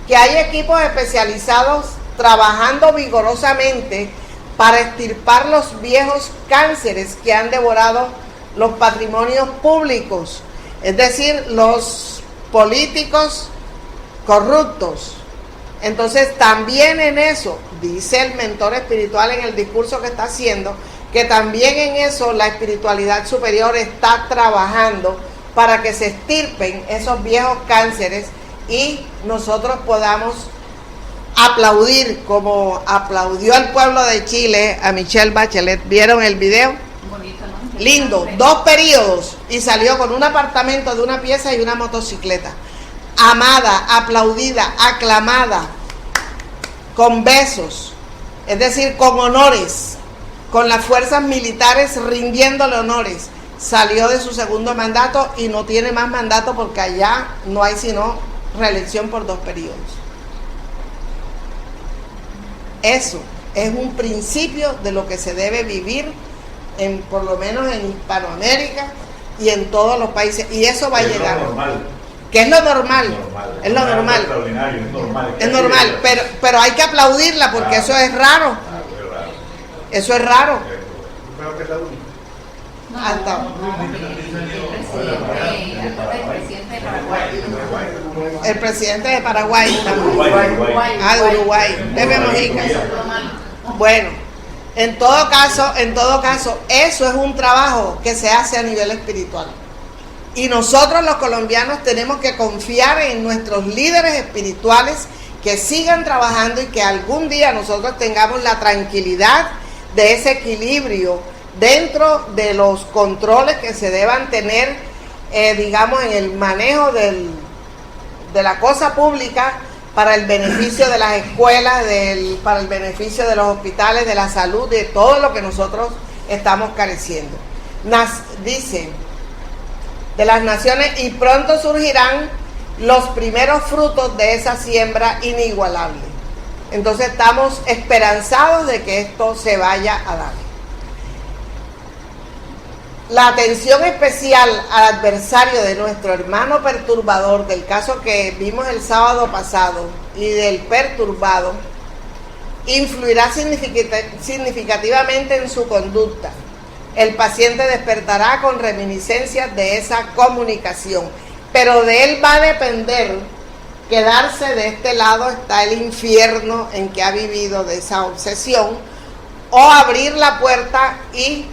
Que hay equipos especializados trabajando vigorosamente para extirpar los viejos cánceres que han devorado los patrimonios públicos, es decir, los políticos corruptos. Entonces también en eso, dice el mentor espiritual en el discurso que está haciendo, que también en eso la espiritualidad superior está trabajando para que se extirpen esos viejos cánceres y nosotros podamos aplaudir como aplaudió el pueblo de Chile a Michelle Bachelet. ¿Vieron el video? Bonito, ¿no? Lindo, 2 periodos y salió con un apartamento de una pieza y una motocicleta. Amada, aplaudida, aclamada, con besos, es decir, con honores, con las fuerzas militares rindiéndole honores. Salió de su segundo mandato y no tiene más mandato porque allá no hay sino reelección por 2 periodos. Eso es un principio de lo que se debe vivir, por lo menos en Hispanoamérica y en todos los países. Y eso va a llegar. Que es lo normal. Es lo normal. Es normal, pero hay que aplaudirla porque eso es raro. Eso es raro. Creo que es la única. El presidente de Paraguay. Uruguay. Ah, de Uruguay. Pepe Mujica. Bueno, en todo caso, eso es un trabajo que se hace a nivel espiritual. Y nosotros los colombianos tenemos que confiar en nuestros líderes espirituales que sigan trabajando y que algún día nosotros tengamos la tranquilidad de ese equilibrio dentro de los controles que se deban tener, digamos, en el manejo de la cosa pública para el beneficio de las escuelas, para el beneficio de los hospitales, de la salud, de todo lo que nosotros estamos careciendo. Dice, de las naciones, y pronto surgirán los primeros frutos de esa siembra inigualable. Entonces estamos esperanzados de que esto se vaya a dar. La atención especial al adversario de nuestro hermano perturbador, del caso que vimos el sábado pasado, y del perturbado, influirá significativamente en su conducta. El paciente despertará con reminiscencias de esa comunicación, pero de él va a depender quedarse de este lado está el infierno en que ha vivido de esa obsesión, o abrir la puerta y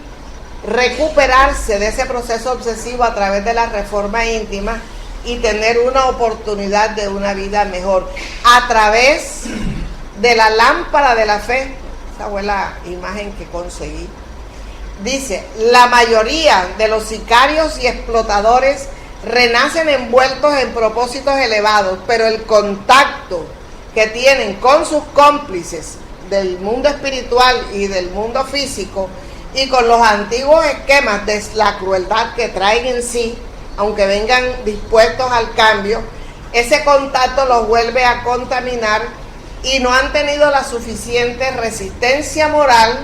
recuperarse de ese proceso obsesivo a través de la reforma íntima y tener una oportunidad de una vida mejor a través de la lámpara de la fe. Esa fue la imagen que conseguí. Dice, la mayoría de los sicarios y explotadores renacen envueltos en propósitos elevados, pero el contacto que tienen con sus cómplices del mundo espiritual y del mundo físico y con los antiguos esquemas de la crueldad que traen en sí, aunque vengan dispuestos al cambio, ese contacto los vuelve a contaminar y no han tenido la suficiente resistencia moral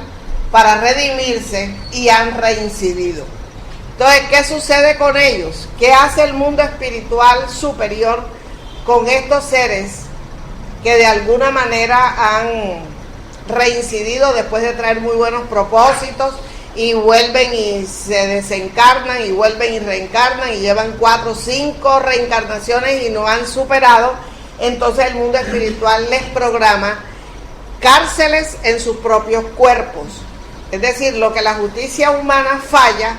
para redimirse y han reincidido. Entonces, ¿qué sucede con ellos? ¿Qué hace el mundo espiritual superior con estos seres que de alguna manera han reincidido después de traer muy buenos propósitos y vuelven y se desencarnan y vuelven y reencarnan y llevan 4 o 5 reencarnaciones y no han superado? Entonces el mundo espiritual les programa cárceles en sus propios cuerpos. Es decir, lo que la justicia humana falla,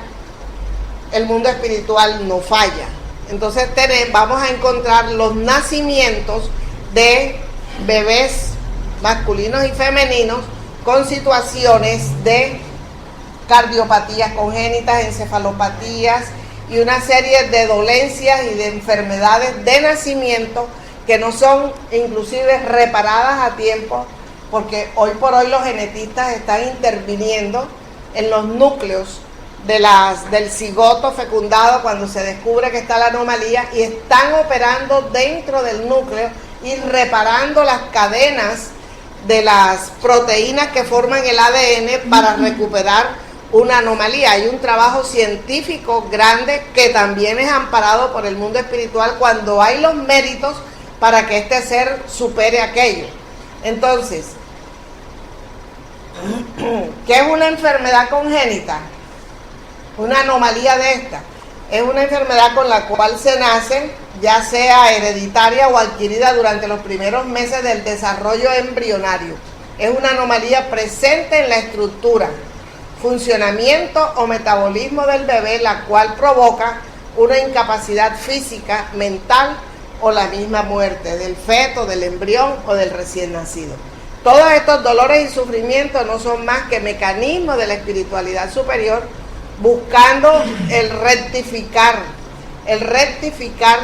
el mundo espiritual no falla. Entonces vamos a encontrar los nacimientos de bebés masculinos y femeninos con situaciones de cardiopatías congénitas, encefalopatías y una serie de dolencias y de enfermedades de nacimiento que no son inclusive reparadas a tiempo, porque hoy por hoy los genetistas están interviniendo en los núcleos del cigoto fecundado cuando se descubre que está la anomalía y están operando dentro del núcleo y reparando las cadenas de las proteínas que forman el ADN para recuperar una anomalía. Hay un trabajo científico grande que también es amparado por el mundo espiritual cuando hay los méritos para que este ser supere aquello. Entonces, ¿qué es una enfermedad congénita? Una anomalía de esta. Es una enfermedad con la cual se nace, ya sea hereditaria o adquirida durante los primeros meses del desarrollo embrionario. Es una anomalía presente en la estructura, funcionamiento o metabolismo del bebé, la cual provoca una incapacidad física, mental o la misma muerte del feto, del embrión o del recién nacido. Todos estos dolores y sufrimientos no son más que mecanismos de la espiritualidad superior buscando el rectificar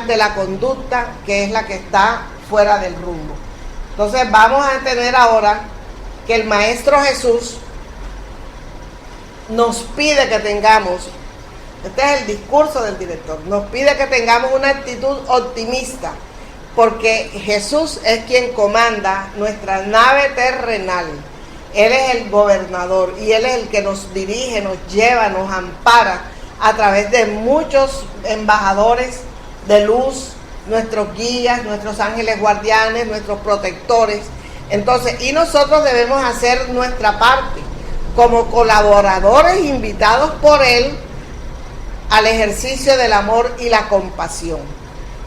de la conducta que es la que está fuera del rumbo. Entonces vamos a entender ahora que el Maestro Jesús nos pide que tengamos, este es el discurso del director, nos pide que tengamos una actitud optimista, porque Jesús es quien comanda nuestra nave terrenal. Él es el gobernador y Él es el que nos dirige, nos lleva, nos ampara a través de muchos embajadores de luz, nuestros guías, nuestros ángeles guardianes, nuestros protectores. Entonces, y nosotros debemos hacer nuestra parte como colaboradores invitados por Él al ejercicio del amor y la compasión.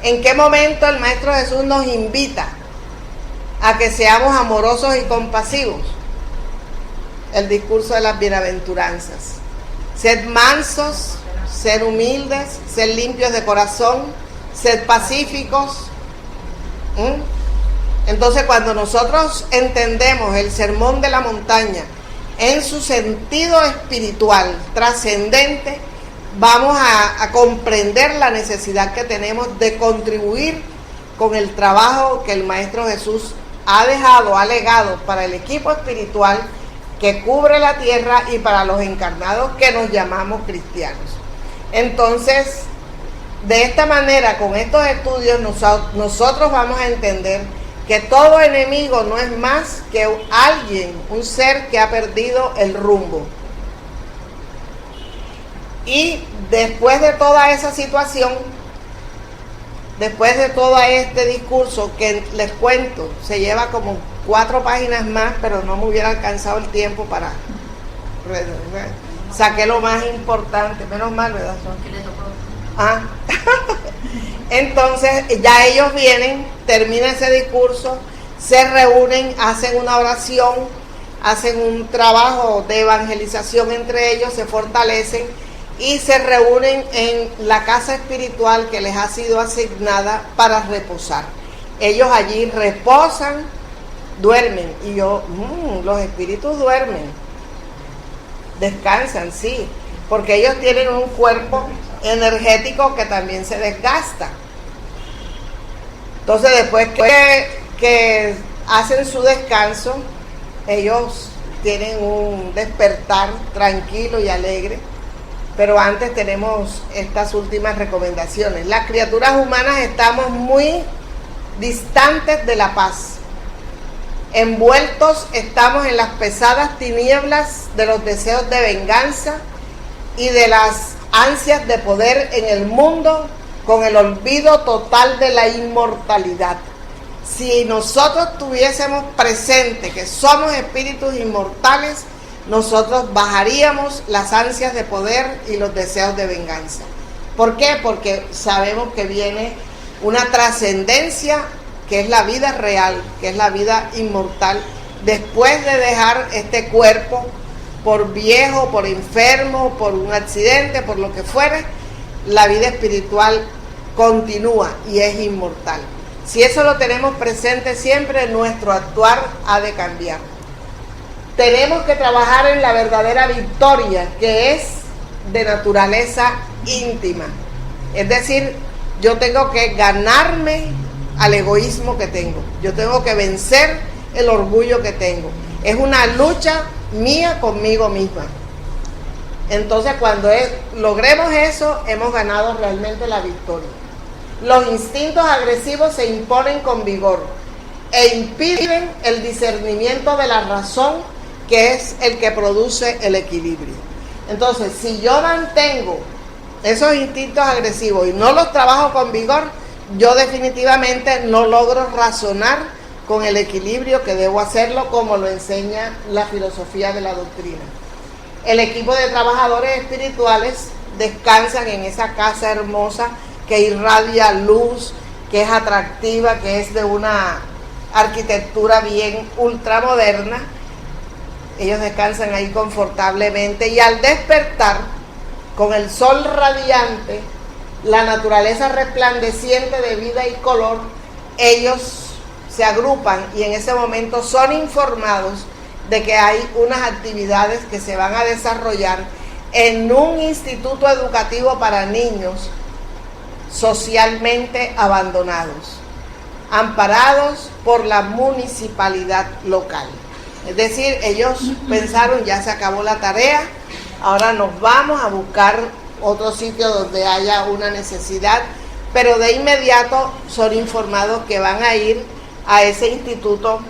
¿En qué momento el Maestro Jesús nos invita a que seamos amorosos y compasivos? El discurso de las bienaventuranzas. Sed mansos, sed humildes, sed limpios de corazón, sed pacíficos. Entonces, cuando nosotros entendemos el sermón de la montaña en su sentido espiritual trascendente, vamos a comprender la necesidad que tenemos de contribuir con el trabajo que el Maestro Jesús ha dejado, ha legado para el equipo espiritual que cubre la tierra y para los encarnados que nos llamamos cristianos. Entonces, de esta manera, con estos estudios, nosotros vamos a entender que todo enemigo no es más que alguien, un ser que ha perdido el rumbo. Y después de toda esa situación, después de todo este discurso que les cuento, se lleva como 4 páginas más, pero no me hubiera alcanzado el tiempo para... Saqué lo más importante, menos mal, ¿verdad? Entonces, ya ellos vienen, termina ese discurso, se reúnen, hacen una oración, hacen un trabajo de evangelización entre ellos, se fortalecen y se reúnen en la casa espiritual que les ha sido asignada para reposar. Ellos allí reposan, duermen, y yo, los espíritus duermen, descansan, sí, porque ellos tienen un cuerpo energético que también se desgasta. Entonces, después que hacen su descanso, ellos tienen un despertar tranquilo y alegre. Pero antes tenemos estas últimas recomendaciones. Las criaturas humanas estamos muy distantes de la paz. Envueltos estamos en las pesadas tinieblas de los deseos de venganza y de las ansias de poder en el mundo, con el olvido total de la inmortalidad. Si nosotros tuviésemos presente que somos espíritus inmortales, nosotros bajaríamos las ansias de poder y los deseos de venganza. ¿Por qué? Porque sabemos que viene una trascendencia que es la vida real, que es la vida inmortal, después de dejar este cuerpo por viejo, por enfermo, por un accidente, por lo que fuere. La vida espiritual continúa y es inmortal. Si eso lo tenemos presente siempre, nuestro actuar ha de cambiar. Tenemos que trabajar en la verdadera victoria, que es de naturaleza íntima. Es decir, yo tengo que ganarme al egoísmo que tengo. Yo tengo que vencer el orgullo que tengo. Es una lucha mía conmigo misma. Entonces, cuando logremos eso, hemos ganado realmente la victoria. Los instintos agresivos se imponen con vigor e impiden el discernimiento de la razón, que es el que produce el equilibrio. Entonces, si yo mantengo esos instintos agresivos y no los trabajo con vigor, yo definitivamente no logro razonar con el equilibrio que debo hacerlo, como lo enseña la filosofía de la doctrina. El equipo de trabajadores espirituales descansan en esa casa hermosa que irradia luz, que es atractiva, que es de una arquitectura bien ultramoderna. Ellos descansan ahí confortablemente y al despertar, con el sol radiante, la naturaleza resplandeciente de vida y color, ellos se agrupan y en ese momento son informados de que hay unas actividades que se van a desarrollar en un instituto educativo para niños socialmente abandonados, amparados por la municipalidad local. Es decir, ellos pensaron, ya se acabó la tarea, ahora nos vamos a buscar otro sitio donde haya una necesidad, pero de inmediato son informados que van a ir a ese instituto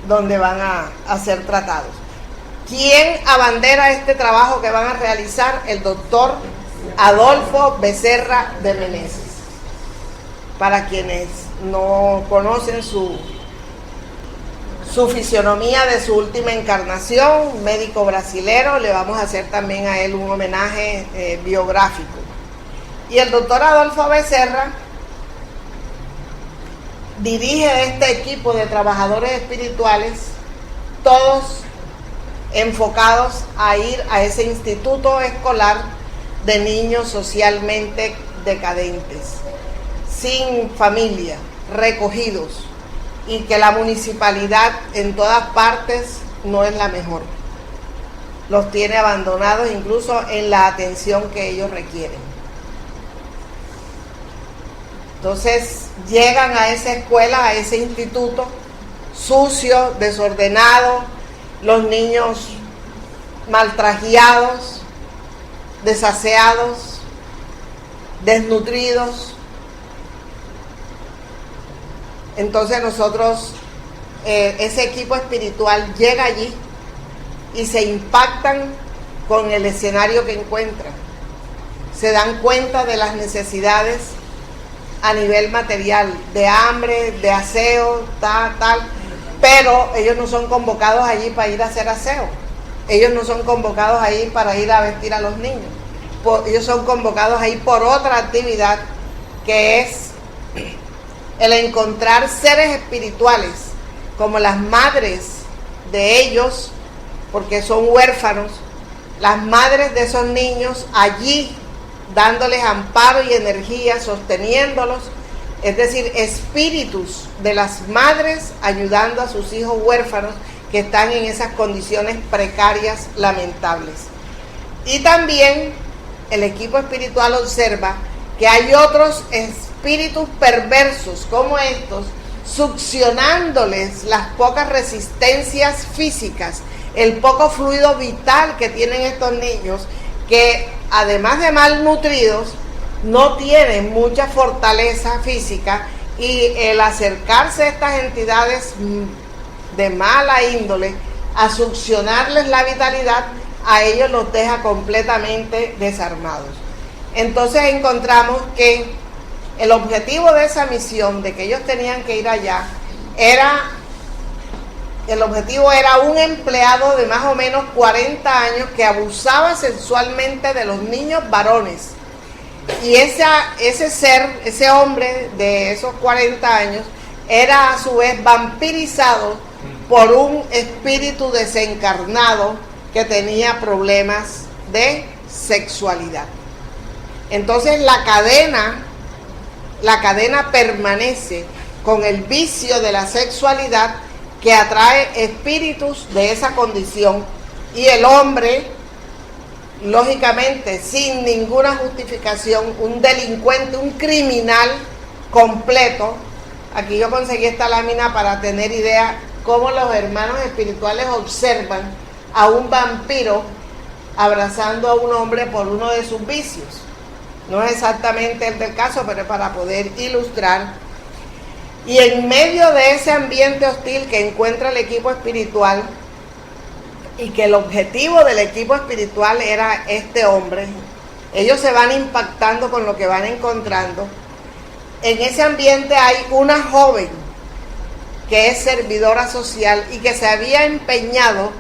donde van a ser tratados. ¿Quién abandera este trabajo que van a realizar? El doctor Adolfo Becerra de Meneses. Para quienes no conocen su fisionomía de su última encarnación, médico brasilero, le vamos a hacer también a él un homenaje biográfico. Y el doctor Adolfo Becerra dirige este equipo de trabajadores espirituales, todos enfocados a ir a ese instituto escolar de niños socialmente decadentes, sin familia, recogidos, y que la municipalidad en todas partes no es la mejor. Los tiene abandonados incluso en la atención que ellos requieren. Entonces llegan a esa escuela, a ese instituto, sucio, desordenado, los niños maltrajeados, desaseados, desnutridos. Entonces nosotros, ese equipo espiritual llega allí y se impactan con el escenario que encuentran. Se dan cuenta de las necesidades a nivel material, de hambre, de aseo, tal, pero ellos no son convocados allí para ir a hacer aseo. Ellos no son convocados ahí para ir a vestir a los niños. Ellos son convocados ahí por otra actividad, que es el encontrar seres espirituales como las madres de ellos, porque son huérfanos, las madres de esos niños allí dándoles amparo y energía, sosteniéndolos, es decir, espíritus de las madres ayudando a sus hijos huérfanos que están en esas condiciones precarias, lamentables. Y también el equipo espiritual observa que hay otros espíritus perversos como estos, succionándoles las pocas resistencias físicas, el poco fluido vital que tienen estos niños, que además de malnutridos, no tienen mucha fortaleza física, y el acercarse a estas entidades de mala índole a succionarles la vitalidad, a ellos los deja completamente desarmados. Entonces encontramos que el objetivo de esa misión, de que ellos tenían que ir allá, el objetivo era un empleado de más o menos 40 años que abusaba sexualmente de los niños varones. Y ese hombre de esos 40 años era a su vez vampirizado por un espíritu desencarnado que tenía problemas de sexualidad. Entonces la cadena permanece con el vicio de la sexualidad, que atrae espíritus de esa condición, y el hombre, lógicamente, sin ninguna justificación, un delincuente, un criminal completo. Aquí yo conseguí esta lámina para tener idea cómo los hermanos espirituales observan a un vampiro abrazando a un hombre por uno de sus vicios. No es exactamente el del caso, pero es para poder ilustrar. Y en medio de ese ambiente hostil que encuentra el equipo espiritual, y que el objetivo del equipo espiritual era este hombre, ellos se van impactando con lo que van encontrando. en ese ambiente hay una joven que es servidora social y que se había empeñado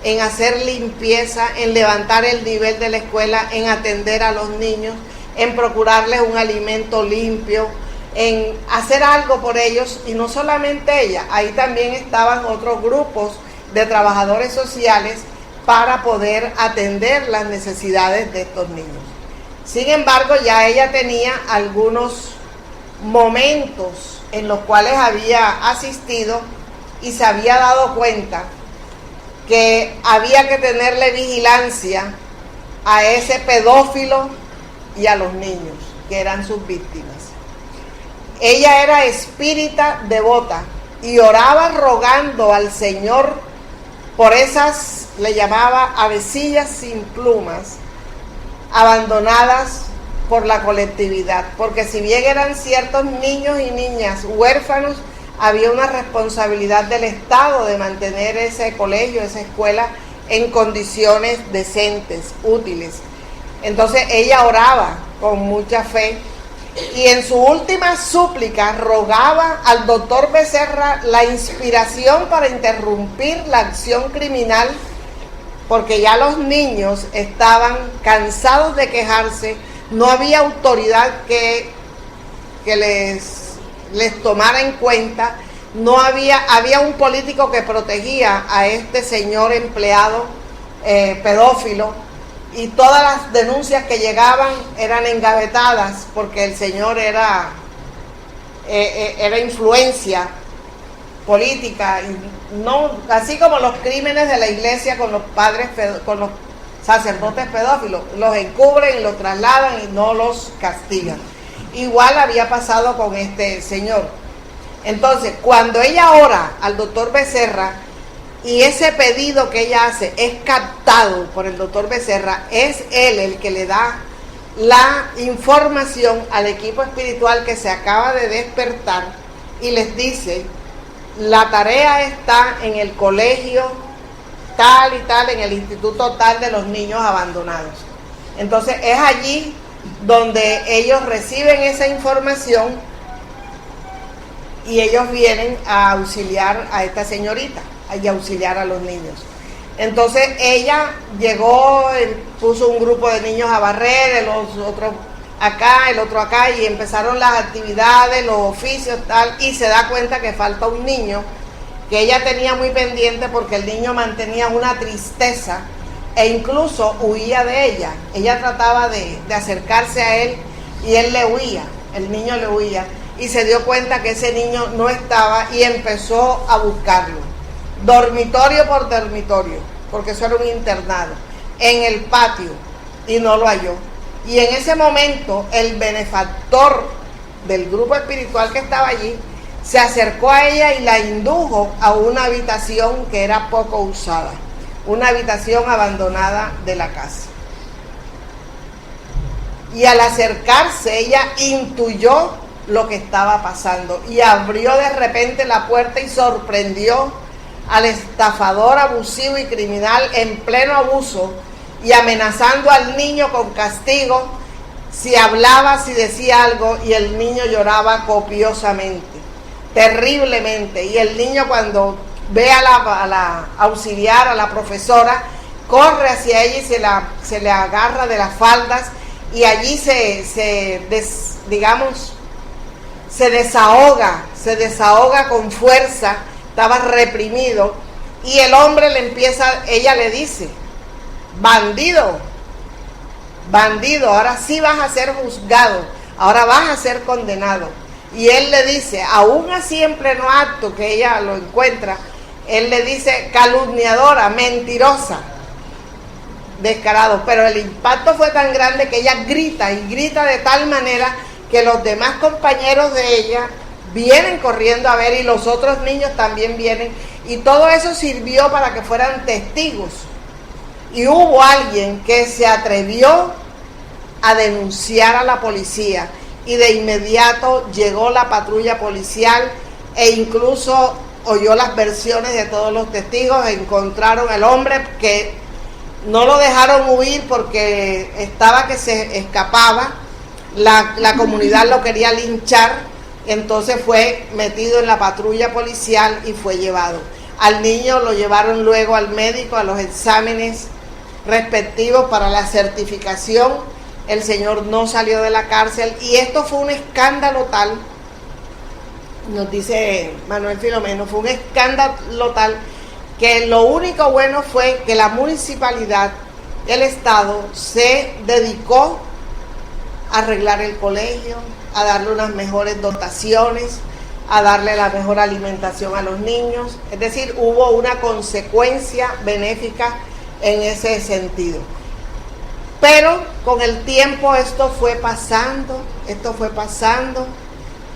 en hacer limpieza, en levantar el nivel de la escuela, en atender a los niños, en procurarles un alimento limpio, en hacer algo por ellos. Y no solamente ella, ahí también estaban otros grupos de trabajadores sociales para poder atender las necesidades de estos niños. Sin embargo, ya ella tenía algunos momentos en los cuales había asistido y se había dado cuenta que había que tenerle vigilancia a ese pedófilo y a los niños, que eran sus víctimas. Ella era espírita devota y oraba rogando al Señor por esas, le llamaba avecillas sin plumas, abandonadas por la colectividad, porque si bien eran ciertos niños y niñas huérfanos, había una responsabilidad del Estado de mantener ese colegio, esa escuela en condiciones decentes, útiles. Entonces ella oraba con mucha fe y en su última súplica rogaba al doctor Becerra la inspiración para interrumpir la acción criminal, porque ya los niños estaban cansados de quejarse, no había autoridad que les tomara en cuenta, no había un político que protegía a este señor empleado pedófilo, y todas las denuncias que llegaban eran engavetadas porque el señor era influencia política, y no, así como los crímenes de la iglesia con los padres, con los sacerdotes pedófilos, los encubren y los trasladan y no los castigan. Igual había pasado con este señor. Entonces, cuando ella ora al doctor Becerra y ese pedido que ella hace es captado por el doctor Becerra, es él el que le da la información al equipo espiritual que se acaba de despertar y les dice: la tarea está en el colegio tal y tal, en el instituto tal de los niños abandonados. Entonces es allí donde ellos reciben esa información y ellos vienen a auxiliar a esta señorita y a auxiliar a los niños. Entonces ella llegó, puso un grupo de niños a barrer, los otros acá, el otro acá, y empezaron las actividades, los oficios, tal, y se da cuenta que falta un niño que ella tenía muy pendiente porque el niño mantenía una tristeza e incluso huía de ella. Ella trataba de acercarse a él y él le huía, el niño le huía, y se dio cuenta que ese niño no estaba y empezó a buscarlo, dormitorio por dormitorio, porque eso era un internado, en el patio, y no lo halló. Y en ese momento el benefactor del grupo espiritual que estaba allí se acercó a ella y la indujo a una habitación que era poco usada, una habitación abandonada de la casa. Y al acercarse ella intuyó lo que estaba pasando y abrió de repente la puerta y sorprendió al estafador abusivo y criminal en pleno abuso y amenazando al niño con castigo si hablaba, si decía algo, y el niño lloraba copiosamente, terriblemente. Y el niño, cuando ve a la auxiliar, a la profesora, corre hacia ella y se le agarra de las faldas y allí se desahoga con fuerza, estaba reprimido, y el hombre ella le dice: bandido, ahora sí vas a ser juzgado, ahora vas a ser condenado. Y él le dice, aún así en pleno acto que ella lo encuentra, él le dice: calumniadora, mentirosa, descarado. Pero el impacto fue tan grande que ella grita, y grita de tal manera que los demás compañeros de ella vienen corriendo a ver, y los otros niños también vienen, y todo eso sirvió para que fueran testigos. Y hubo alguien que se atrevió a denunciar a la policía, y de inmediato llegó la patrulla policial e incluso oyó las versiones de todos los testigos. Encontraron al hombre, que no lo dejaron huir porque estaba que se escapaba, la comunidad lo quería linchar, entonces fue metido en la patrulla policial y fue llevado. Al niño lo llevaron luego al médico a los exámenes respectivos para la certificación. El señor no salió de la cárcel y esto fue un escándalo tal, nos dice Manuel Filomeno, fue un escándalo tal que lo único bueno fue que la municipalidad, el Estado, se dedicó a arreglar el colegio, a darle unas mejores dotaciones, a darle la mejor alimentación a los niños. Es decir, hubo una consecuencia benéfica en ese sentido. Pero con el tiempo esto fue pasando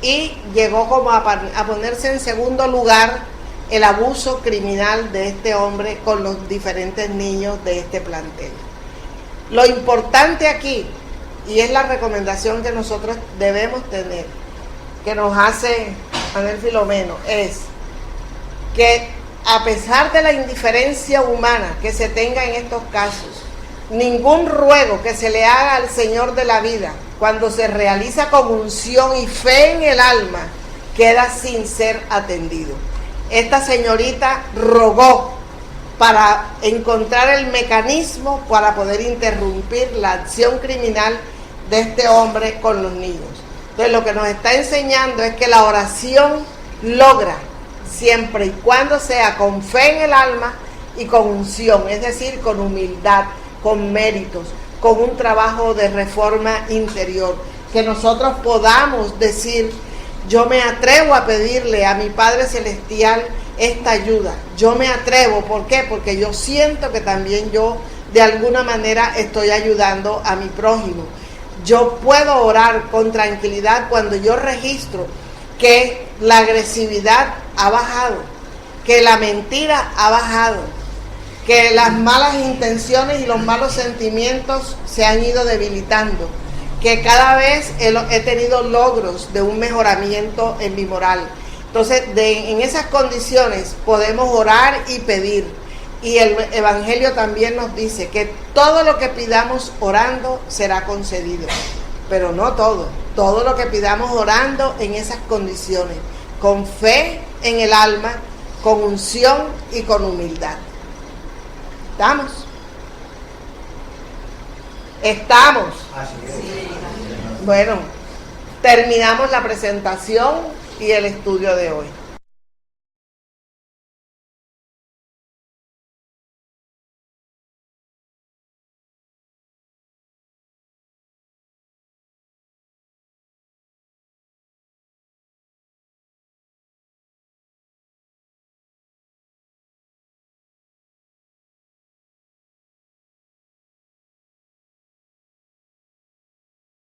y llegó como a ponerse en segundo lugar el abuso criminal de este hombre con los diferentes niños de este plantel. Lo importante aquí, y es la recomendación que nosotros debemos tener, que nos hace Manuel Filomeno, es que a pesar de la indiferencia humana que se tenga en estos casos, ningún ruego que se le haga al Señor de la vida, cuando se realiza con unción y fe en el alma, queda sin ser atendido. Esta señorita rogó para encontrar el mecanismo para poder interrumpir la acción criminal de este hombre con los niños. Entonces lo que nos está enseñando es que la oración logra, siempre y cuando sea con fe en el alma y con unción, es decir, con humildad, con méritos, con un trabajo de reforma interior, que nosotros podamos decir: yo me atrevo a pedirle a mi Padre Celestial esta ayuda, yo me atrevo. ¿Por qué? Porque yo siento que también yo de alguna manera estoy ayudando a mi prójimo. Yo puedo orar con tranquilidad cuando yo registro que la agresividad ha bajado, que la mentira ha bajado, que las malas intenciones y los malos sentimientos se han ido debilitando, que cada vez he tenido logros de un mejoramiento en mi moral. Entonces, en esas condiciones podemos orar y pedir. Y el Evangelio también nos dice que todo lo que pidamos orando será concedido. Pero no todo. Todo lo que pidamos orando en esas condiciones, con fe en el alma, con unción y con humildad. ¿Estamos? ¿Estamos? Así es. Bueno, terminamos la presentación y el estudio de hoy.